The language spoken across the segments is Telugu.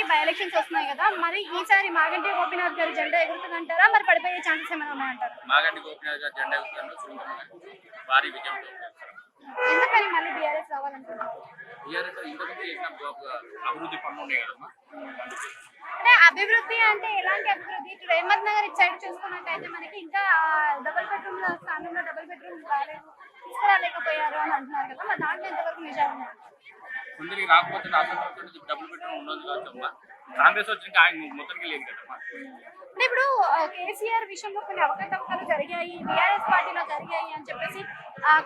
మనకి బై ఎలక్షన్స్ వస్తున్నాయి కదా, మరి ఈసారి మాగంటి గోపీనాథ్ గారి జెండా ఎగురుతుందంటారా, మరి పడిపోయే ఛాన్సెస్ ఏమైనా ఉన్నాయంటారా? మాగంటి గోపీనాథ్ గారు జెండా ఎగురుతారు, సునీతమ్మ గారు భారీ విజయంతో ఎందుకని మళ్ళీ బీఆర్ఎస్ రావాలనుకుంటున్నారు? టీఆర్ఎస్ ఇంతకుముందు చేసిన అభివృద్ధి పనులు ఉన్నాయి కదమ్మా. అంటే అభివృద్ధి అంటే ఎలాంటి అభివృద్ధి? ఇప్పుడు అహ్మద్ నగర్ ఇటు సైడ్ చూసుకున్నట్టయితే మనకి ఇంకా డబుల్ బెడ్రూమ్ స్థానంలో డబుల్ బెడ్రూమ్ రాలేదు, తీసుకురాలేకపోయారు అని అంటున్నారు కదా, మరి దాంట్లో ఎంతవరకు నిజాలు ఉన్నాయి? కొందరికి రాకపోతే అసలు డబ్బులు పెట్టుకుని ఉండదు కావచ్చమ్మా. కాంగ్రెస్ వచ్చిన ఆయన మొత్తానికి లేదు కదమ్మా. అంటే ఇప్పుడు కేసీఆర్ విషయంలో కొన్ని అవకతవకలు జరిగాయి, బీఆర్ఎస్ పార్టీలో జరిగాయి అని చెప్పేసి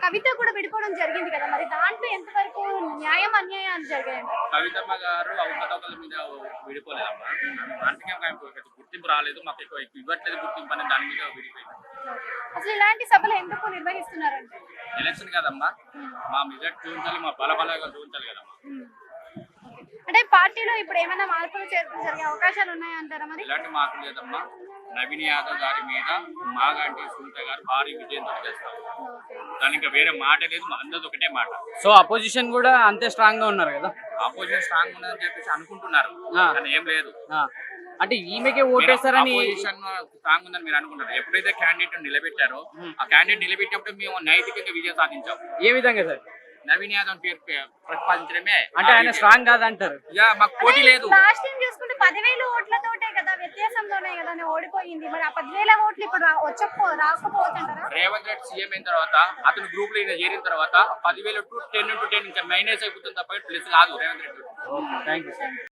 కవిత కూడా విడిపోవడం జరిగింది కదా, మరి దాంట్లో ఎంతవరకు న్యాయం అన్యాయాలు జరిగాయండి? కవితమ్మ గారు అవకతవకల మీద విడిపోలేదమ్మా. అందుకే గుర్తింపు రాలేదు, మాకు ఎక్కువ ఇవ్వట్లేదు గుర్తింపు అని దాని మీద విడిపోయింది. అసలు ఇలాంటి సభలు ఎందుకు నిర్వహిస్తున్నారంటే ఎలక్షన్ కదమ్మా, మా మెజార్టీ చూపించాలి, మా బలబలంగా చూపించాలి కదమ్మా. అంటే పార్టీలో ఇప్పుడు ఏమైనా మార్పులు చేర్పులు జరిగే అవకాశాలు ఉన్నాయంటారా? మరి ఇలాంటి మార్పులు లేదమ్మా. నవీన్ యాదవ్ గారి మీద మాగంటి సునీత గారు భారీ విజయంతో చేస్తారు, దానికి ఇంకా వేరే మాట లేదు, అందరిది ఒకటే మాట. సో అపోజిషన్ కూడా అంతే స్ట్రాంగ్ గా ఉన్నారు కదా, అపోజిషన్ స్ట్రాంగ్ ఉందని చెప్పేసి అనుకుంటున్నారు, కానీ ఏం లేదు. అంటే ఈమెకే ఓటేస్తారని అపోజిషన్ స్ట్రాంగ్ ఉందని మీరు అనుకుంటారు. ఎప్పుడైతే క్యాండిడేట్ నిలబెట్టారో ఆ క్యాండిడేట్ నిలబెట్టినప్పుడు మేము నైతికంగా విజయం సాధించాం. ఏ విధంగా సార్? నవీన్ యాదవ్ పేరు ప్రతిపాదించడమే. అంటే ఆయన స్ట్రాంగ్ కాదంటారు, మాకు పోటీ లేదు. లాస్ట్ టైం చూసుకుంటే 10,000 ఓట్లతోటే కదా, వ్యత్యాసంతోనే కదా ఓడిపోయింది. మరి ఆ 10,000 ఓట్లు ఇప్పుడు రాకపోవచ్చు అంటారా? రేవంత్ రెడ్డి సీఎం అయిన తర్వాత అతను గ్రూప్ లో చేరిన తర్వాత 10,000 to 10 into 10 ఇంకా మైనస్ అయిపోతుంది తప్ప ప్లస్ కాదు రేవంత్ రెడ్డి. Thank you.